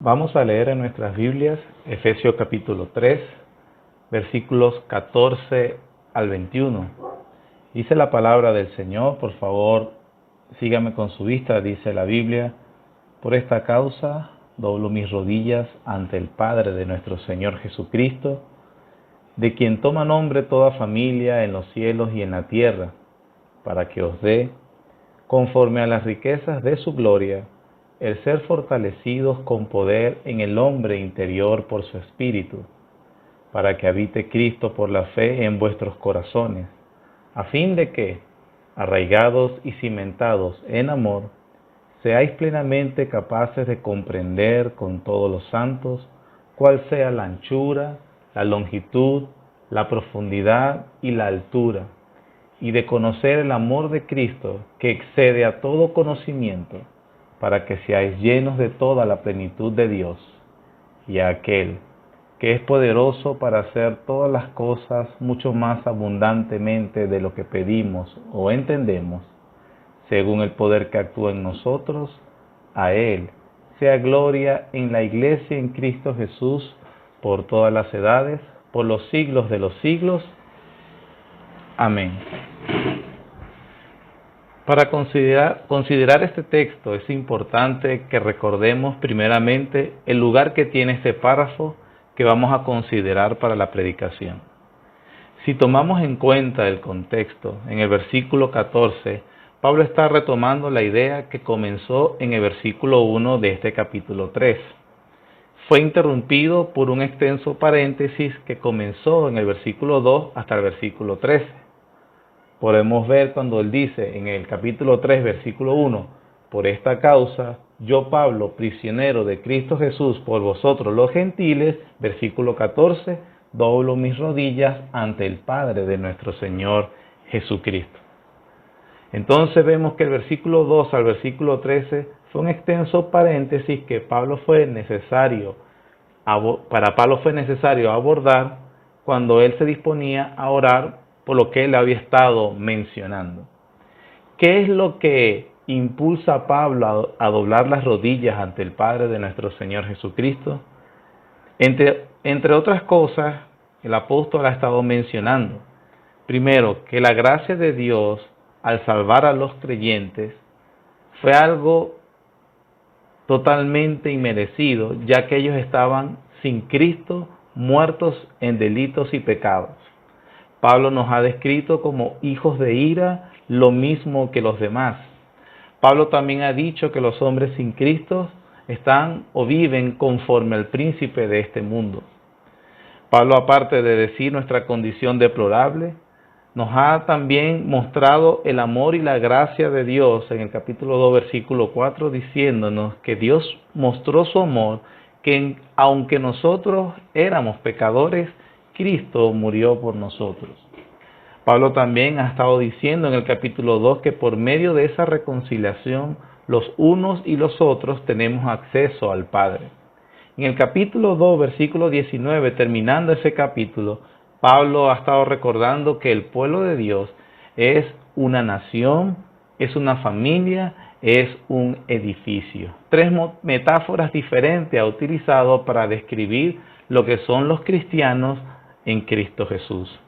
Vamos a leer en nuestras Biblias Efesios capítulo 3, versículos 14 al 21. Dice la palabra del Señor, por favor, sígame con su vista, dice la Biblia: por esta causa doblo mis rodillas ante el Padre de nuestro Señor Jesucristo, de quien toma nombre toda familia en los cielos y en la tierra, para que os dé, conforme a las riquezas de su gloria, el ser fortalecidos con poder en el hombre interior por su Espíritu, para que habite Cristo por la fe en vuestros corazones, a fin de que, arraigados y cimentados en amor, seáis plenamente capaces de comprender con todos los santos cuál sea la anchura, la longitud, la profundidad y la altura, y de conocer el amor de Cristo que excede a todo conocimiento, para que seáis llenos de toda la plenitud de Dios. Y a aquel que es poderoso para hacer todas las cosas mucho más abundantemente de lo que pedimos o entendemos, según el poder que actúa en nosotros, a Él sea gloria en la Iglesia en Cristo Jesús por todas las edades, por los siglos de los siglos. Amén. Para considerar este texto es importante que recordemos primeramente el lugar que tiene este párrafo que vamos a considerar para la predicación. Si tomamos en cuenta el contexto, en el versículo 14, Pablo está retomando la idea que comenzó en el versículo 1 de este capítulo 3. Fue interrumpido por un extenso paréntesis que comenzó en el versículo 2 hasta el versículo 13. Podemos ver cuando él dice en el capítulo 3, versículo 1, por esta causa, yo Pablo, prisionero de Cristo Jesús por vosotros los gentiles, versículo 14, doblo mis rodillas ante el Padre de nuestro Señor Jesucristo. Entonces vemos que el versículo 2 al versículo 13 fue un extenso paréntesis que para Pablo fue necesario abordar cuando él se disponía a orar por lo que él había estado mencionando. ¿Qué es lo que impulsa a Pablo a doblar las rodillas ante el Padre de nuestro Señor Jesucristo? Entre otras cosas, el apóstol ha estado mencionando, primero, que la gracia de Dios al salvar a los creyentes fue algo totalmente inmerecido, ya que ellos estaban sin Cristo, muertos en delitos y pecados. Pablo nos ha descrito como hijos de ira, lo mismo que los demás. Pablo también ha dicho que los hombres sin Cristo están o viven conforme al príncipe de este mundo. Pablo, aparte de decir nuestra condición deplorable, nos ha también mostrado el amor y la gracia de Dios en el capítulo 2, versículo 4, diciéndonos que Dios mostró su amor, que aunque nosotros éramos pecadores, Cristo murió por nosotros. Pablo también ha estado diciendo en el capítulo 2 que por medio de esa reconciliación los unos y los otros tenemos acceso al Padre. En el capítulo 2, versículo 19, terminando ese capítulo, Pablo ha estado recordando que el pueblo de Dios es una nación, es una familia, es un edificio. Tres metáforas diferentes ha utilizado para describir lo que son los cristianos en Cristo Jesús.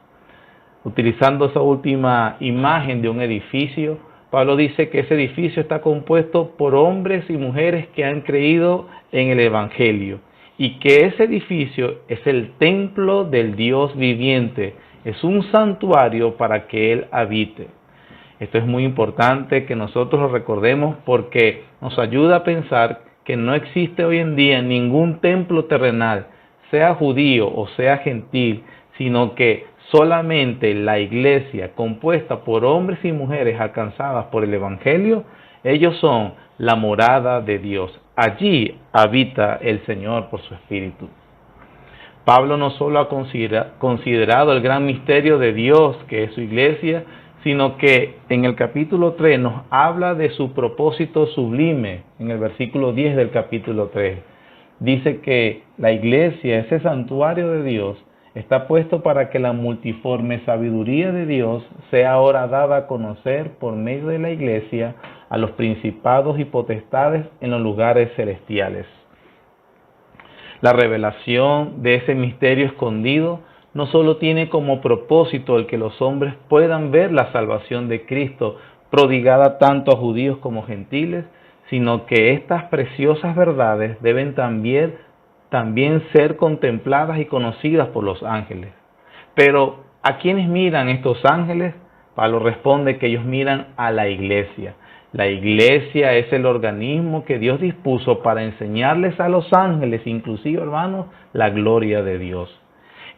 Utilizando esa última imagen de un edificio, Pablo dice que ese edificio está compuesto por hombres y mujeres que han creído en el Evangelio y que ese edificio es el templo del Dios viviente, es un santuario para que Él habite. Esto es muy importante que nosotros lo recordemos porque nos ayuda a pensar que no existe hoy en día ningún templo terrenal, sea judío o sea gentil, sino que solamente la iglesia compuesta por hombres y mujeres alcanzadas por el Evangelio, ellos son la morada de Dios. Allí habita el Señor por su Espíritu. Pablo no solo ha considerado el gran misterio de Dios, que es su iglesia, sino que en el capítulo 3 nos habla de su propósito sublime, en el versículo 10 del capítulo 3. Dice que la iglesia, ese santuario de Dios, está puesto para que la multiforme sabiduría de Dios sea ahora dada a conocer por medio de la iglesia a los principados y potestades en los lugares celestiales. La revelación de ese misterio escondido no solo tiene como propósito el que los hombres puedan ver la salvación de Cristo, prodigada tanto a judíos como gentiles, sino que estas preciosas verdades deben también ser contempladas y conocidas por los ángeles. Pero, ¿a quiénes miran estos ángeles? Pablo responde que ellos miran a la iglesia. La iglesia es el organismo que Dios dispuso para enseñarles a los ángeles, inclusive, hermanos, la gloria de Dios.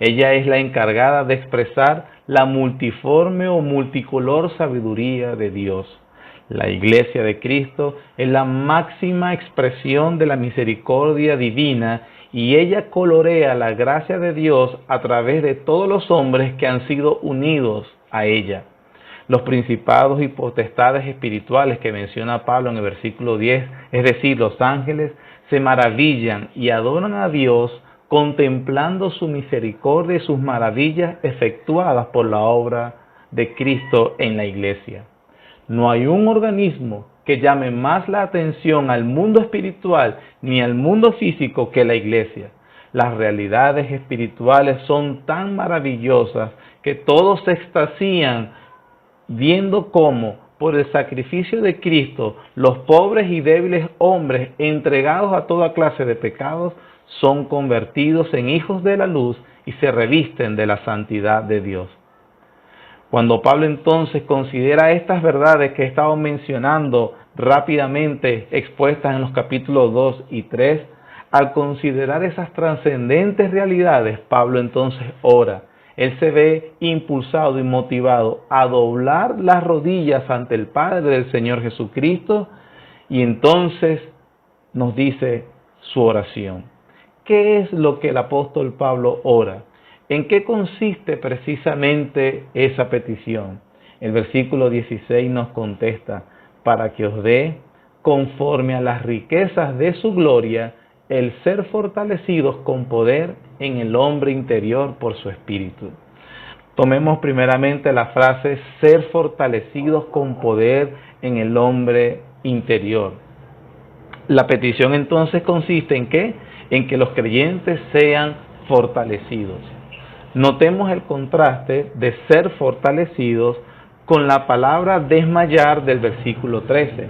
Ella es la encargada de expresar la multiforme o multicolor sabiduría de Dios. La iglesia de Cristo es la máxima expresión de la misericordia divina y ella colorea la gracia de Dios a través de todos los hombres que han sido unidos a ella. Los principados y potestades espirituales que menciona Pablo en el versículo 10, es decir, los ángeles, se maravillan y adoran a Dios contemplando su misericordia y sus maravillas efectuadas por la obra de Cristo en la iglesia. No hay un organismo que llame más la atención al mundo espiritual ni al mundo físico que la iglesia. Las realidades espirituales son tan maravillosas que todos se extasían viendo cómo, por el sacrificio de Cristo, los pobres y débiles hombres entregados a toda clase de pecados son convertidos en hijos de la luz y se revisten de la santidad de Dios. Cuando Pablo entonces considera estas verdades que he estado mencionando rápidamente expuestas en los capítulos 2 y 3, al considerar esas trascendentes realidades, Pablo entonces ora. Él se ve impulsado y motivado a doblar las rodillas ante el Padre del Señor Jesucristo y entonces nos dice su oración. ¿Qué es lo que el apóstol Pablo ora? ¿En qué consiste precisamente esa petición? El versículo 16 nos contesta, para que os dé, conforme a las riquezas de su gloria, el ser fortalecidos con poder en el hombre interior por su espíritu. Tomemos primeramente la frase ser fortalecidos con poder en el hombre interior. La petición entonces consiste ¿en qué? En que los creyentes sean fortalecidos. Notemos el contraste de ser fortalecidos con la palabra desmayar del versículo 13.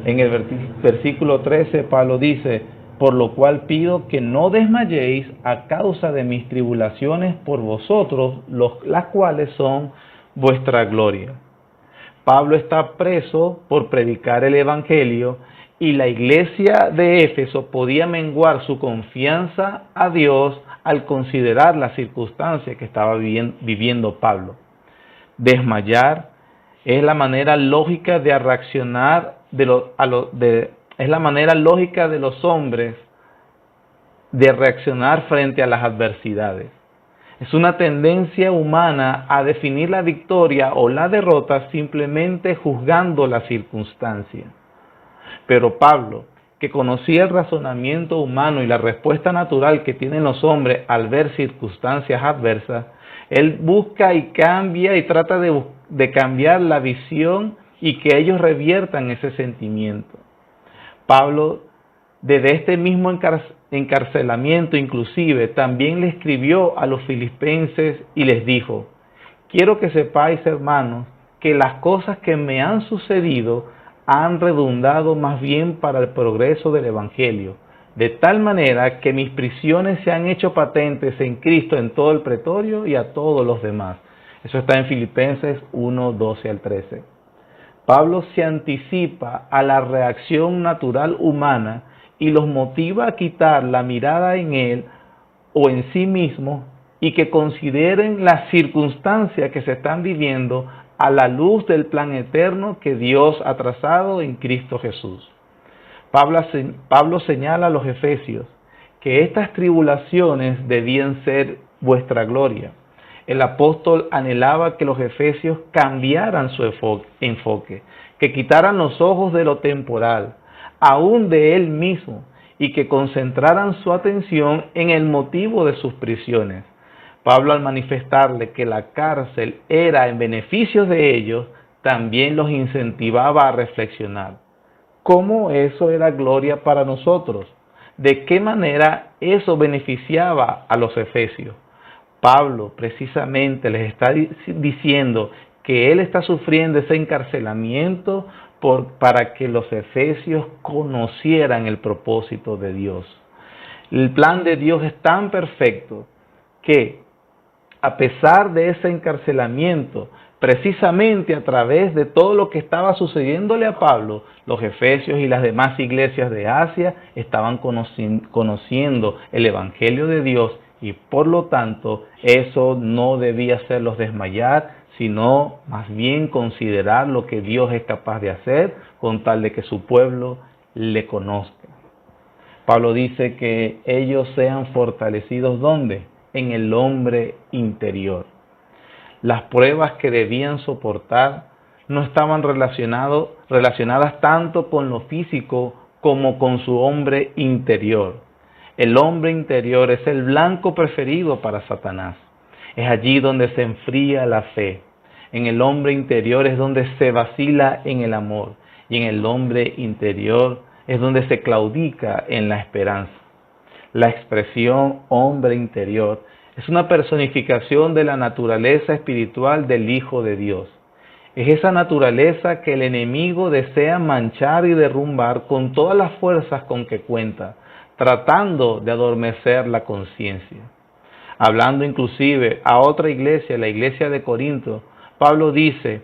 En el versículo 13 Pablo dice, por lo cual pido que no desmayéis a causa de mis tribulaciones por vosotros, las cuales son vuestra gloria. Pablo está preso por predicar el evangelio y la iglesia de Éfeso podía menguar su confianza a Dios al considerar las circunstancias que estaba viviendo Pablo. Desmayar es la manera lógica de reaccionar es la manera lógica de los hombres de reaccionar frente a las adversidades. Es una tendencia humana a definir la victoria o la derrota simplemente juzgando la circunstancia. Pero Pablo, que conocía el razonamiento humano y la respuesta natural que tienen los hombres al ver circunstancias adversas, él busca y cambia y trata de cambiar la visión y que ellos reviertan ese sentimiento. Pablo, desde este mismo encarcelamiento inclusive, también le escribió a los filipenses y les dijo, quiero que sepáis, hermanos, que las cosas que me han sucedido han redundado más bien para el progreso del Evangelio, de tal manera que mis prisiones se han hecho patentes en Cristo en todo el pretorio y a todos los demás. Eso está en Filipenses 1, 12 al 13. Pablo se anticipa a la reacción natural humana y los motiva a quitar la mirada en él o en sí mismo y que consideren las circunstancias que se están viviendo a la luz del plan eterno que Dios ha trazado en Cristo Jesús. Pablo señala a los efesios que estas tribulaciones debían ser vuestra gloria. El apóstol anhelaba que los efesios cambiaran su enfoque, que quitaran los ojos de lo temporal, aún de él mismo, y que concentraran su atención en el motivo de sus prisiones. Pablo, al manifestarle que la cárcel era en beneficio de ellos, también los incentivaba a reflexionar. ¿Cómo eso era gloria para nosotros? ¿De qué manera eso beneficiaba a los efesios. Pablo precisamente les está diciendo que él está sufriendo ese encarcelamiento para que los efesios conocieran el propósito de Dios. El plan de Dios es tan perfecto que, a pesar de ese encarcelamiento, precisamente a través de todo lo que estaba sucediéndole a Pablo, los efesios y las demás iglesias de Asia estaban conociendo el Evangelio de Dios, y por lo tanto eso no debía hacerlos desmayar, sino más bien considerar lo que Dios es capaz de hacer con tal de que su pueblo le conozca. Pablo dice que ellos sean fortalecidos, ¿dónde? En el hombre interior. Las pruebas que debían soportar no estaban relacionadas tanto con lo físico como con su hombre interior. El hombre interior es el blanco preferido para Satanás. Es allí donde se enfría la fe. En el hombre interior es donde se vacila en el amor. Y en el hombre interior es donde se claudica en la esperanza. La expresión hombre interior es una personificación de la naturaleza espiritual del Hijo de Dios. Es esa naturaleza que el enemigo desea manchar y derrumbar con todas las fuerzas con que cuenta, tratando de adormecer la conciencia. Hablando inclusive a otra iglesia, la iglesia de Corinto, Pablo dice: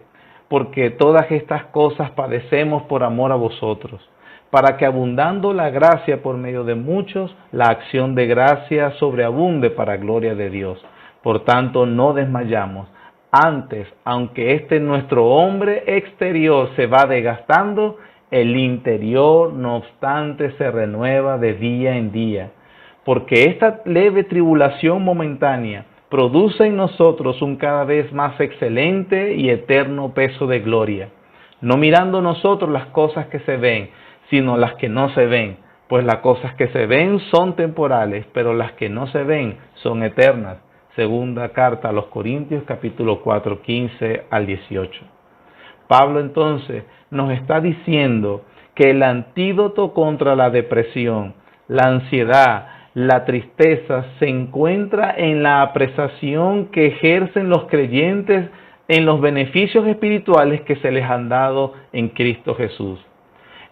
porque todas estas cosas padecemos por amor a vosotros, para que abundando la gracia por medio de muchos, la acción de gracia sobreabunde para gloria de Dios. Por tanto, no desmayamos. Antes, aunque nuestro hombre exterior se va desgastando, el interior, no obstante, se renueva de día en día. Porque esta leve tribulación momentánea produce en nosotros un cada vez más excelente y eterno peso de gloria, no mirando nosotros las cosas que se ven, sino las que no se ven, pues las cosas que se ven son temporales, pero las que no se ven son eternas. Segunda carta a los Corintios, capítulo 4, 15 al 18. Pablo entonces nos está diciendo que el antídoto contra la depresión, la ansiedad, la tristeza se encuentra en la apreciación que ejercen los creyentes en los beneficios espirituales que se les han dado en Cristo Jesús.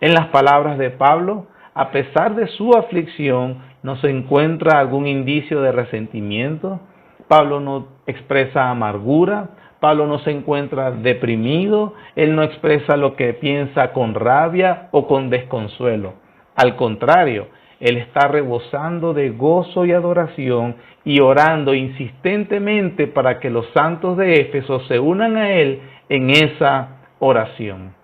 En las palabras de Pablo, a pesar de su aflicción, no se encuentra algún indicio de resentimiento. Pablo no expresa amargura, Pablo no se encuentra deprimido, él no expresa lo que piensa con rabia o con desconsuelo. Al contrario, él está rebosando de gozo y adoración y orando insistentemente para que los santos de Éfeso se unan a él en esa oración.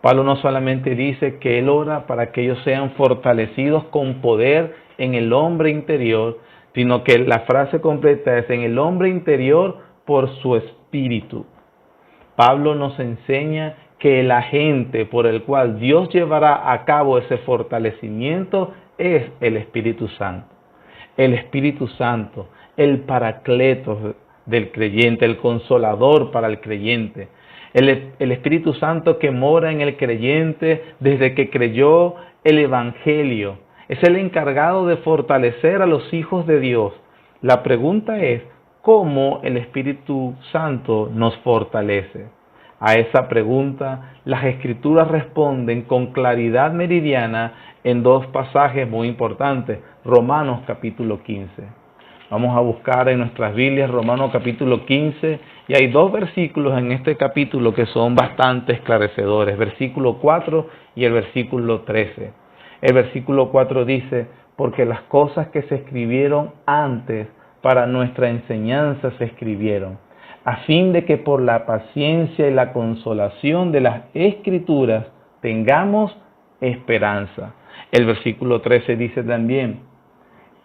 Pablo no solamente dice que él ora para que ellos sean fortalecidos con poder en el hombre interior, sino que la frase completa es en el hombre interior por su espíritu. Pablo nos enseña que el agente por el cual Dios llevará a cabo ese fortalecimiento es el Espíritu Santo. El Espíritu Santo, el paracletos del creyente, el consolador para el creyente. El Espíritu Santo que mora en el creyente desde que creyó el Evangelio. Es el encargado de fortalecer a los hijos de Dios. La pregunta es, ¿cómo el Espíritu Santo nos fortalece? A esa pregunta, las Escrituras responden con claridad meridiana en dos pasajes muy importantes. Romanos capítulo 15. Vamos a buscar en nuestras Biblias Romanos capítulo 15 y hay dos versículos en este capítulo que son bastante esclarecedores. Versículo 4 y el versículo 13. El versículo 4 dice: porque las cosas que se escribieron antes para nuestra enseñanza se escribieron, a fin de que por la paciencia y la consolación de las Escrituras tengamos esperanza. El versículo 13 dice también: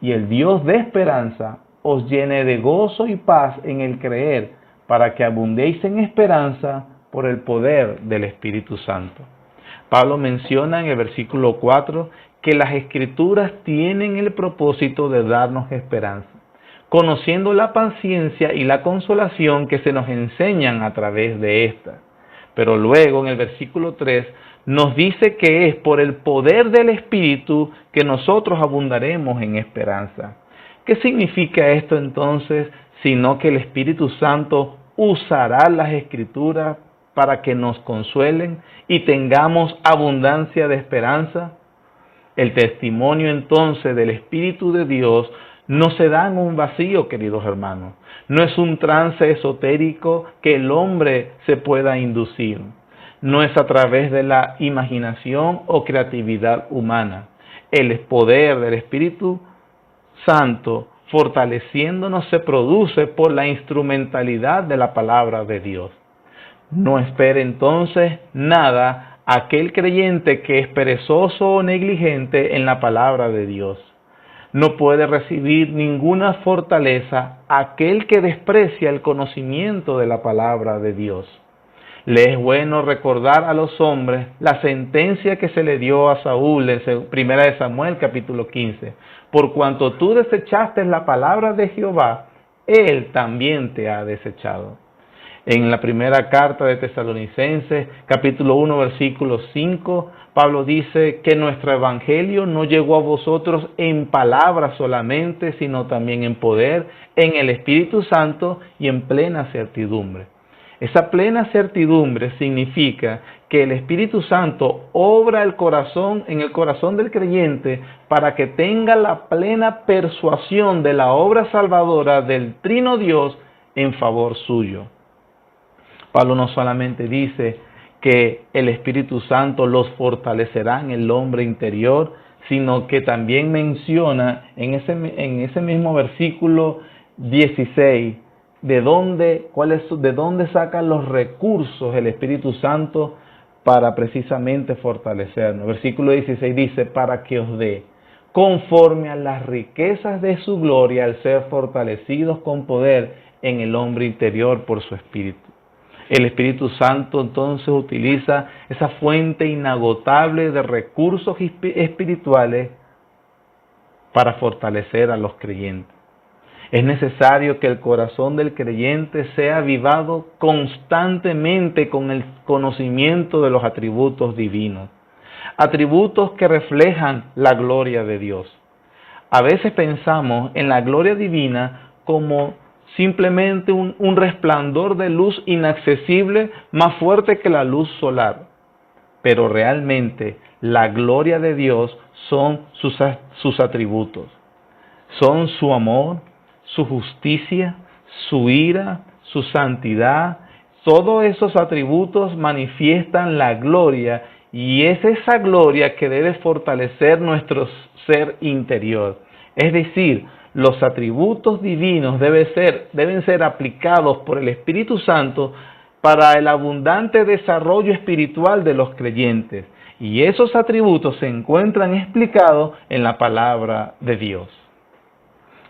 y el Dios de esperanza os llene de gozo y paz en el creer, para que abundéis en esperanza por el poder del Espíritu Santo. Pablo menciona en el versículo 4 que las Escrituras tienen el propósito de darnos esperanza, conociendo la paciencia y la consolación que se nos enseñan a través de esta. Pero luego en el versículo 3 nos dice que es por el poder del Espíritu que nosotros abundaremos en esperanza. ¿Qué significa esto entonces? Sino que el Espíritu Santo usará las Escrituras para que nos consuelen y tengamos abundancia de esperanza. El testimonio entonces del Espíritu de Dios no se da en un vacío, queridos hermanos. No es un trance esotérico que el hombre se pueda inducir. No es a través de la imaginación o creatividad humana. El poder del Espíritu Santo fortaleciéndonos se produce por la instrumentalidad de la palabra de Dios. No espere entonces nada aquel creyente que es perezoso o negligente en la palabra de Dios. No puede recibir ninguna fortaleza aquel que desprecia el conocimiento de la palabra de Dios. Le es bueno recordar a los hombres la sentencia que se le dio a Saúl en 1 Samuel capítulo 15. Por cuanto tú desechaste la palabra de Jehová, él también te ha desechado. En la primera carta de Tesalonicenses, capítulo 1, versículo 5, Pablo dice que nuestro evangelio no llegó a vosotros en palabras solamente, sino también en poder, en el Espíritu Santo y en plena certidumbre. Esa plena certidumbre significa que el Espíritu Santo obra en el corazón del creyente para que tenga la plena persuasión de la obra salvadora del Trino Dios en favor suyo. Pablo no solamente dice que el Espíritu Santo los fortalecerá en el hombre interior, sino que también menciona en ese mismo versículo 16 de dónde sacan los recursos el Espíritu Santo para precisamente fortalecernos. Versículo 16 dice, para que os dé, conforme a las riquezas de su gloria, al ser fortalecidos con poder en el hombre interior por su Espíritu. El Espíritu Santo entonces utiliza esa fuente inagotable de recursos espirituales para fortalecer a los creyentes. Es necesario que el corazón del creyente sea avivado constantemente con el conocimiento de los atributos divinos, atributos que reflejan la gloria de Dios. A veces pensamos en la gloria divina como simplemente un resplandor de luz inaccesible más fuerte que la luz solar. Pero realmente la gloria de Dios son sus atributos. Son su amor, su justicia, su ira, su santidad. Todos esos atributos manifiestan la gloria y es esa gloria que debe fortalecer nuestro ser interior. Es decir, los atributos divinos deben ser aplicados por el Espíritu Santo para el abundante desarrollo espiritual de los creyentes. Y esos atributos se encuentran explicados en la palabra de Dios.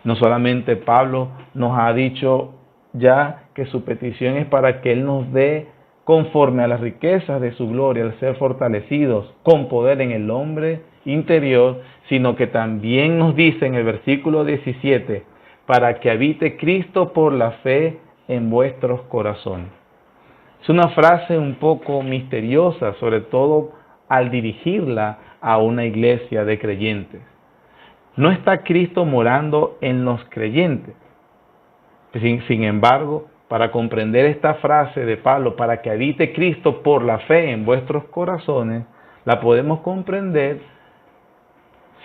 No solamente Pablo nos ha dicho ya que su petición es para que Él nos dé conforme a las riquezas de su gloria, al ser fortalecidos con poder en el hombre interior, sino que también nos dice en el versículo 17, para que habite Cristo por la fe en vuestros corazones. Es una frase un poco misteriosa, sobre todo al dirigirla a una iglesia de creyentes. No está Cristo morando en los creyentes. Sin embargo, para comprender esta frase de Pablo, para que habite Cristo por la fe en vuestros corazones, la podemos comprender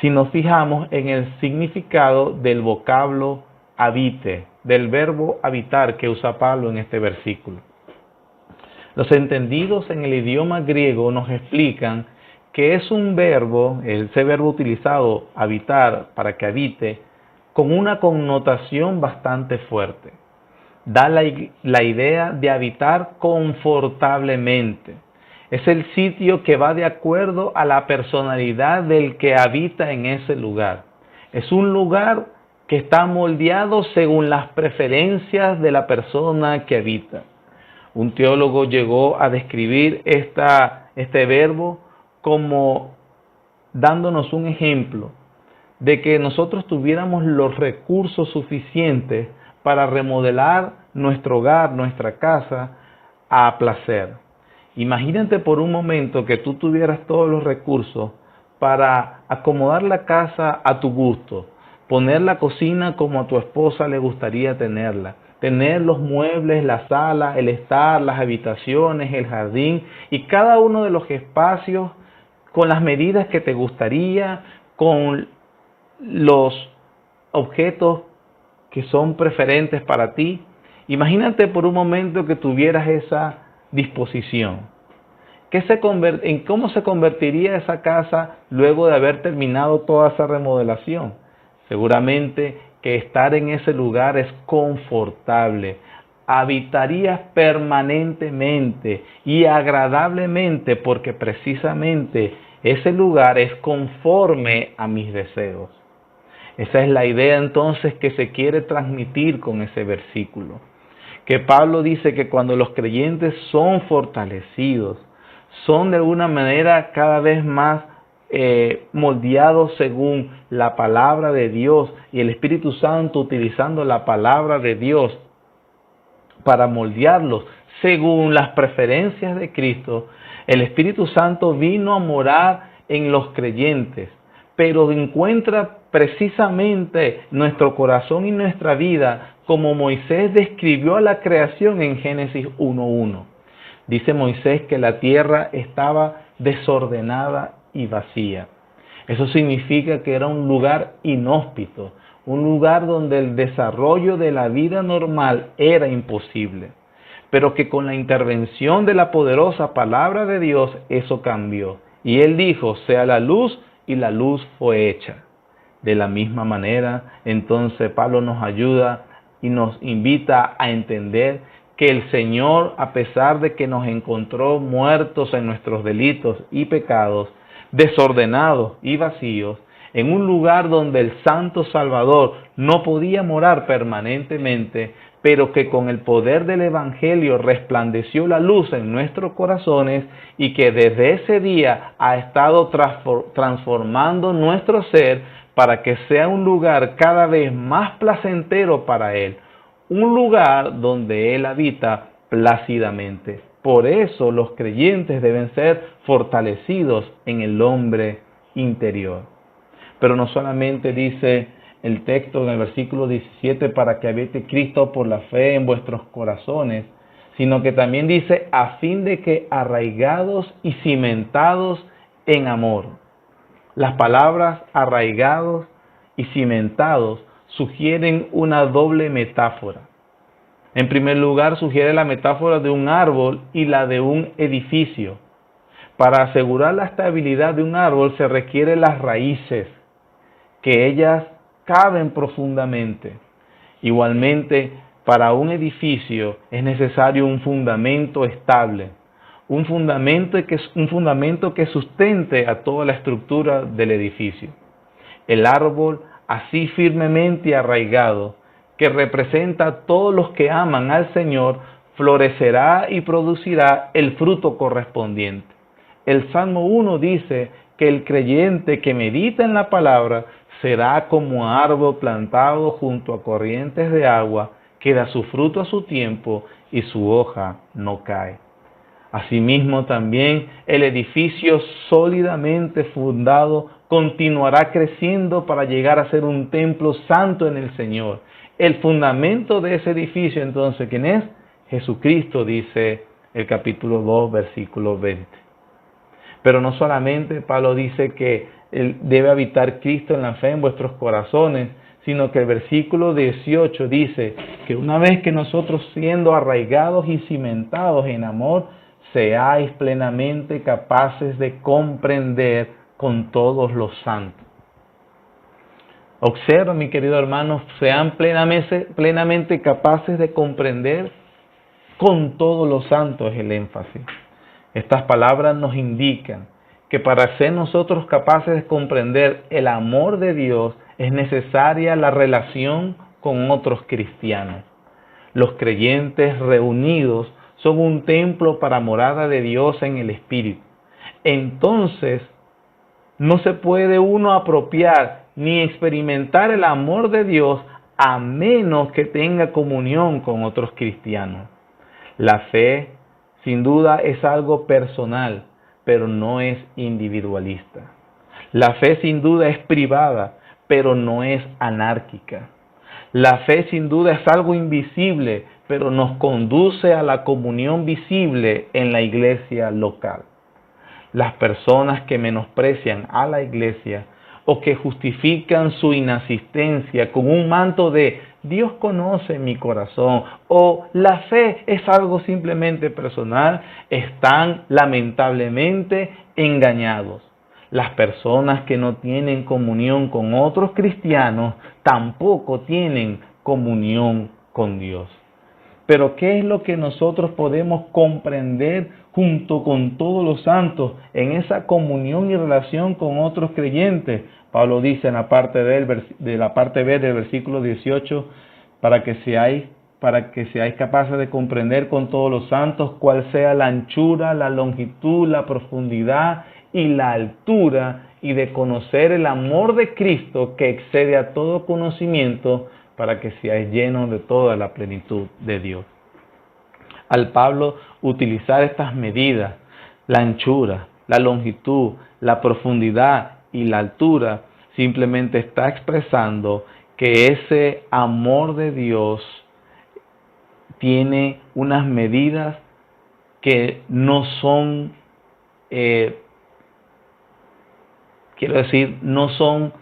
si nos fijamos en el significado del vocablo habite, del verbo habitar que usa Pablo en este versículo. Los entendidos en el idioma griego nos explican que es un verbo, ese verbo utilizado, habitar, para que habite, con una connotación bastante fuerte. Da la idea de habitar confortablemente. Es el sitio que va de acuerdo a la personalidad del que habita en ese lugar. Es un lugar que está moldeado según las preferencias de la persona que habita. Un teólogo llegó a describir este verbo como dándonos un ejemplo de que nosotros tuviéramos los recursos suficientes para remodelar nuestro hogar, nuestra casa, a placer. Imagínate por un momento que tú tuvieras todos los recursos para acomodar la casa a tu gusto, poner la cocina como a tu esposa le gustaría tenerla, tener los muebles, la sala, el estar, las habitaciones, el jardín y cada uno de los espacios con las medidas que te gustaría, con los objetos que son preferentes para ti. Imagínate por un momento que tuvieras esa disposición. ¿En cómo se convertiría esa casa luego de haber terminado toda esa remodelación? Seguramente que estar en ese lugar es confortable. Habitarías permanentemente y agradablemente porque precisamente ese lugar es conforme a mis deseos. Esa es la idea entonces que se quiere transmitir con ese versículo. Que Pablo dice que cuando los creyentes son fortalecidos, son de alguna manera cada vez más moldeados según la palabra de Dios y el Espíritu Santo utilizando la palabra de Dios para moldearlos según las preferencias de Cristo. El Espíritu Santo vino a morar en los creyentes, pero encuentra precisamente nuestro corazón y nuestra vida como Moisés describió a la creación en Génesis 1:1. Dice Moisés que la tierra estaba desordenada y vacía. Eso significa que era un lugar inhóspito, un lugar donde el desarrollo de la vida normal era imposible, pero que con la intervención de la poderosa palabra de Dios eso cambió. Y Él dijo, sea la luz, y la luz fue hecha. De la misma manera, entonces Pablo nos ayuda y nos invita a entender que el Señor, a pesar de que nos encontró muertos en nuestros delitos y pecados, desordenados y vacíos, en un lugar donde el Santo Salvador no podía morar permanentemente, pero que con el poder del Evangelio resplandeció la luz en nuestros corazones y que desde ese día ha estado transformando nuestro ser para que sea un lugar cada vez más placentero para Él, un lugar donde Él habita plácidamente. Por eso los creyentes deben ser fortalecidos en el hombre interior. Pero no solamente dice el texto en el versículo 17 para que habite Cristo por la fe en vuestros corazones, sino que también dice a fin de que arraigados y cimentados en amor. Las palabras arraigados y cimentados sugieren una doble metáfora. En primer lugar, sugiere la metáfora de un árbol y la de un edificio. Para asegurar la estabilidad de un árbol se requieren las raíces, que ellas caben profundamente. Igualmente, para un edificio es necesario un fundamento estable, un fundamento que sustente a toda la estructura del edificio. El árbol, así firmemente arraigado, que representa a todos los que aman al Señor, florecerá y producirá el fruto correspondiente. El Salmo 1 dice que el creyente que medita en la palabra será como árbol plantado junto a corrientes de agua, que da su fruto a su tiempo y su hoja no cae. Asimismo también el edificio sólidamente fundado continuará creciendo para llegar a ser un templo santo en el Señor. El fundamento de ese edificio entonces, ¿quién es? Jesucristo, dice el capítulo 2, versículo 20. Pero no solamente Pablo dice que debe habitar Cristo en la fe en vuestros corazones, sino que el versículo 18 dice que una vez que nosotros siendo arraigados y cimentados en amor, seáis plenamente capaces de comprender con todos los santos. Observa, mi querido hermano, sean plenamente capaces de comprender con todos los santos, es el énfasis. Estas palabras nos indican que para ser nosotros capaces de comprender el amor de Dios es necesaria la relación con otros cristianos. Los creyentes reunidos son un templo para morada de Dios en el Espíritu. Entonces, no se puede uno apropiar ni experimentar el amor de Dios a menos que tenga comunión con otros cristianos. La fe Sin duda es algo personal, pero no es individualista. La fe sin duda es privada, pero no es anárquica. La fe sin duda es algo invisible, pero nos conduce a la comunión visible en la iglesia local. Las personas que menosprecian a la iglesia o que justifican su inasistencia con un manto de Dios conoce mi corazón o la fe es algo simplemente personal, están lamentablemente engañados. Las personas que no tienen comunión con otros cristianos tampoco tienen comunión con Dios. Pero ¿qué es lo que nosotros podemos comprender junto con todos los santos en esa comunión y relación con otros creyentes? Pablo dice en la parte B del versículo 18, para que seáis capaces de comprender con todos los santos cuál sea la anchura, la longitud, la profundidad y la altura, y de conocer el amor de Cristo que excede a todo conocimiento, para que seáis llenos de toda la plenitud de Dios. Al Pablo utilizar estas medidas, la anchura, la longitud, la profundidad y la altura, simplemente está expresando que ese amor de Dios tiene unas medidas que no son, no son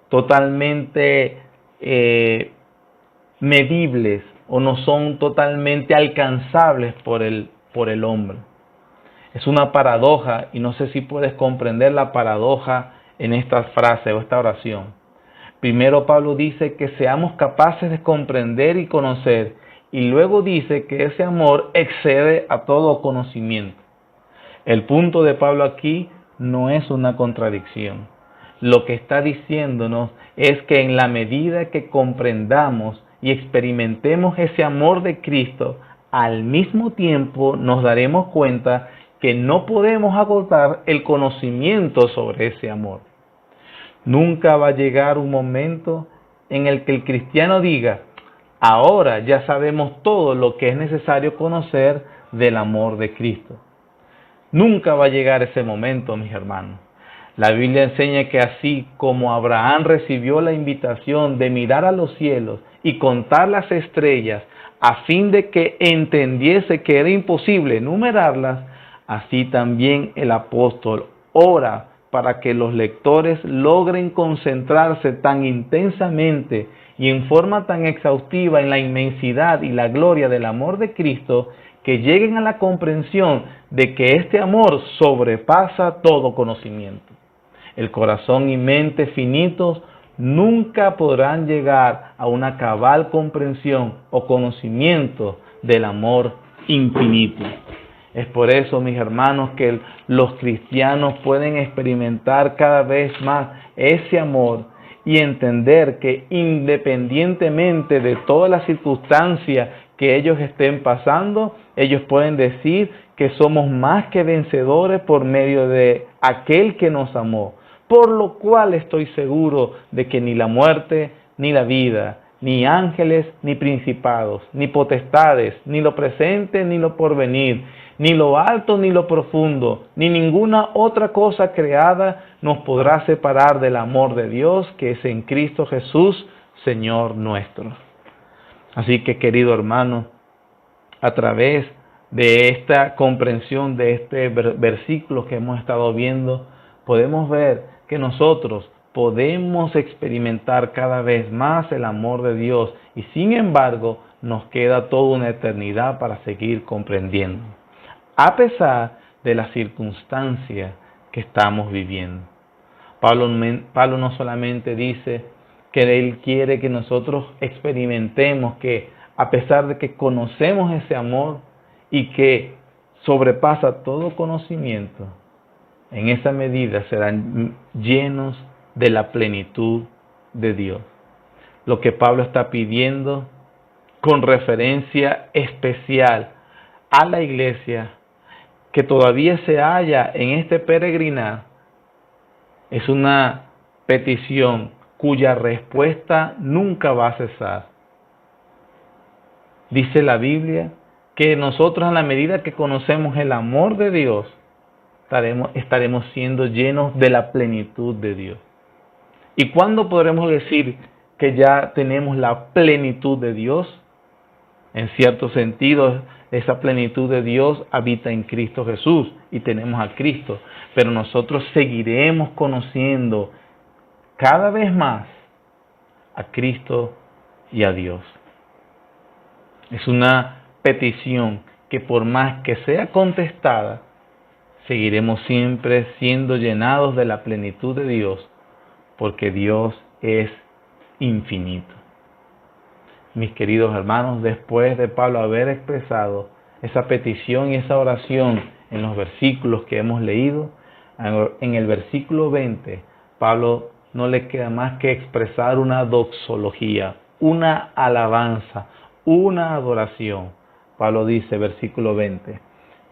totalmente medibles o no son totalmente alcanzables por el hombre. Es una paradoja y no sé si puedes comprender la paradoja en esta frase o esta oración. Primero Pablo dice que seamos capaces de comprender y conocer, y luego dice que ese amor excede a todo conocimiento. El punto de Pablo aquí no es una contradicción. Lo que está diciéndonos es que en la medida que comprendamos y experimentemos ese amor de Cristo, al mismo tiempo nos daremos cuenta que no podemos agotar el conocimiento sobre ese amor. Nunca va a llegar un momento en el que el cristiano diga, ahora ya sabemos todo lo que es necesario conocer del amor de Cristo. Nunca va a llegar ese momento, mis hermanos. La Biblia enseña que así como Abraham recibió la invitación de mirar a los cielos y contar las estrellas a fin de que entendiese que era imposible enumerarlas, así también el apóstol ora para que los lectores logren concentrarse tan intensamente y en forma tan exhaustiva en la inmensidad y la gloria del amor de Cristo, que lleguen a la comprensión de que este amor sobrepasa todo conocimiento. El corazón y mente finitos nunca podrán llegar a una cabal comprensión o conocimiento del amor infinito. Es por eso, mis hermanos, que los cristianos pueden experimentar cada vez más ese amor y entender que independientemente de todas las circunstancias que ellos estén pasando, ellos pueden decir que somos más que vencedores por medio de aquel que nos amó. Por lo cual estoy seguro de que ni la muerte, ni la vida, ni ángeles, ni principados, ni potestades, ni lo presente, ni lo porvenir, ni lo alto, ni lo profundo, ni ninguna otra cosa creada nos podrá separar del amor de Dios que es en Cristo Jesús, Señor nuestro. Así que, querido hermano, a través de esta comprensión de este versículo que hemos estado viendo, podemos ver que nosotros podemos experimentar cada vez más el amor de Dios y sin embargo nos queda toda una eternidad para seguir comprendiendo, a pesar de las circunstancias que estamos viviendo. Pablo no solamente dice que Él quiere que nosotros experimentemos que a pesar de que conocemos ese amor y que sobrepasa todo conocimiento, en esa medida serán llenos de la plenitud de Dios. Lo que Pablo está pidiendo con referencia especial a la iglesia que todavía se halla en este peregrinar es una petición cuya respuesta nunca va a cesar. Dice la Biblia que nosotros, a la medida que conocemos el amor de Dios, estaremos siendo llenos de la plenitud de Dios. ¿Y cuándo podremos decir que ya tenemos la plenitud de Dios? En cierto sentido, esa plenitud de Dios habita en Cristo Jesús y tenemos a Cristo, pero nosotros seguiremos conociendo cada vez más a Cristo y a Dios. Es una petición que, por más que sea contestada, seguiremos siempre siendo llenados de la plenitud de Dios, porque Dios es infinito. Mis queridos hermanos, después de Pablo haber expresado esa petición y esa oración en los versículos que hemos leído, en el versículo 20, Pablo no le queda más que expresar una doxología, una alabanza, una adoración. Pablo dice, versículo 20,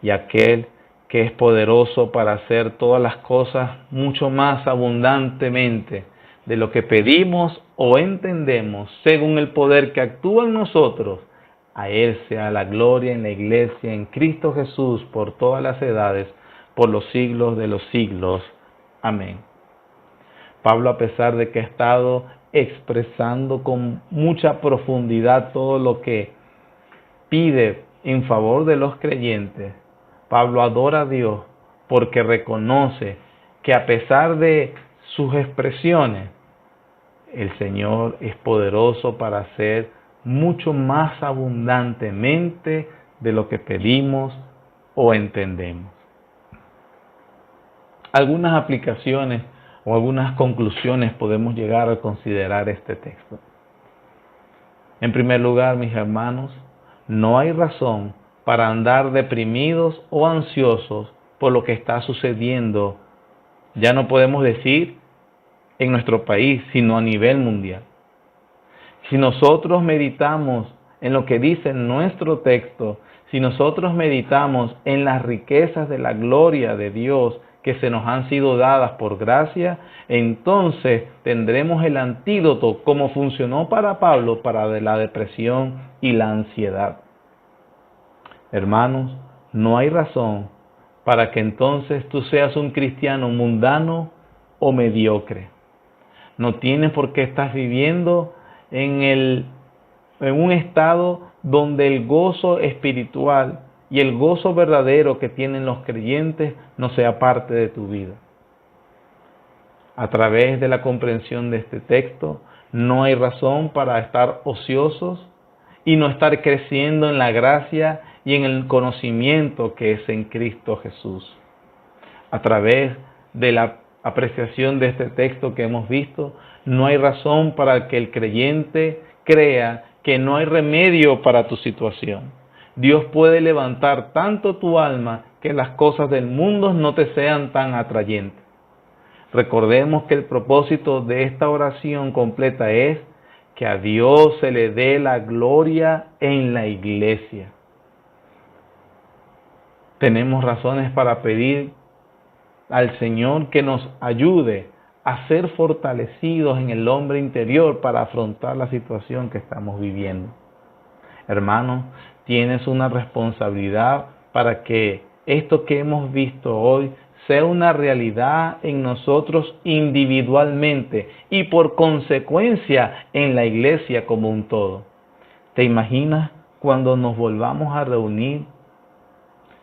y aquel que es poderoso para hacer todas las cosas mucho más abundantemente de lo que pedimos o entendemos, según el poder que actúa en nosotros, a Él sea la gloria en la Iglesia, en Cristo Jesús, por todas las edades, por los siglos de los siglos. Amén. Pablo, a pesar de que ha estado expresando con mucha profundidad todo lo que pide en favor de los creyentes, Pablo adora a Dios porque reconoce que, a pesar de sus expresiones, el Señor es poderoso para hacer mucho más abundantemente de lo que pedimos o entendemos. Algunas aplicaciones o algunas conclusiones podemos llegar a considerar este texto. En primer lugar, mis hermanos, no hay razón para andar deprimidos o ansiosos por lo que está sucediendo. Ya no podemos decir en nuestro país, sino a nivel mundial. Si nosotros meditamos en lo que dice nuestro texto, si nosotros meditamos en las riquezas de la gloria de Dios que se nos han sido dadas por gracia, entonces tendremos el antídoto, como funcionó para Pablo, para la depresión y la ansiedad. Hermanos, no hay razón para que entonces tú seas un cristiano mundano o mediocre. No tienes por qué estar viviendo en un estado donde el gozo espiritual y el gozo verdadero que tienen los creyentes no sea parte de tu vida. A través de la comprensión de este texto, no hay razón para estar ociosos y no estar creciendo en la gracia y en el conocimiento que es en Cristo Jesús. A través de la apreciación de este texto que hemos visto, no hay razón para que el creyente crea que no hay remedio para tu situación. Dios puede levantar tanto tu alma que las cosas del mundo no te sean tan atrayentes. Recordemos que el propósito de esta oración completa es que a Dios se le dé la gloria en la iglesia. Tenemos razones para pedir al Señor que nos ayude a ser fortalecidos en el hombre interior para afrontar la situación que estamos viviendo. Hermano, tienes una responsabilidad para que esto que hemos visto hoy sea una realidad en nosotros individualmente y por consecuencia en la iglesia como un todo. ¿Te imaginas cuando nos volvamos a reunir,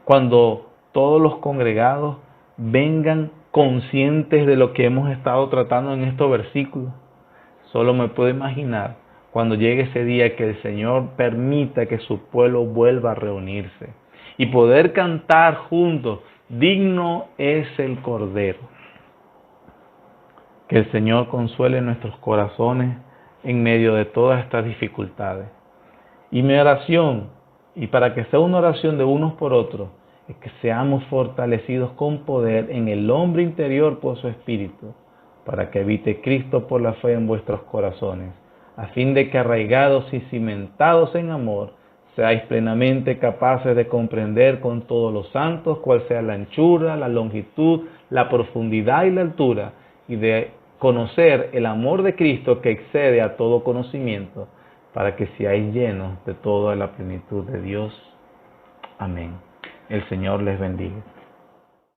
cuando todos los congregados vengan conscientes de lo que hemos estado tratando en estos versículos? Solo me puedo imaginar cuando llegue ese día que el Señor permita que su pueblo vuelva a reunirse y poder cantar juntos, digno es el Cordero. Que el Señor consuele nuestros corazones en medio de todas estas dificultades. Y mi oración, y para que sea una oración de unos por otros, es que seamos fortalecidos con poder en el hombre interior por su Espíritu, para que habite Cristo por la fe en vuestros corazones, a fin de que, arraigados y cimentados en amor, seáis plenamente capaces de comprender con todos los santos cuál sea la anchura, la longitud, la profundidad y la altura, y de conocer el amor de Cristo que excede a todo conocimiento, para que seáis llenos de toda la plenitud de Dios. Amén. El Señor les bendiga.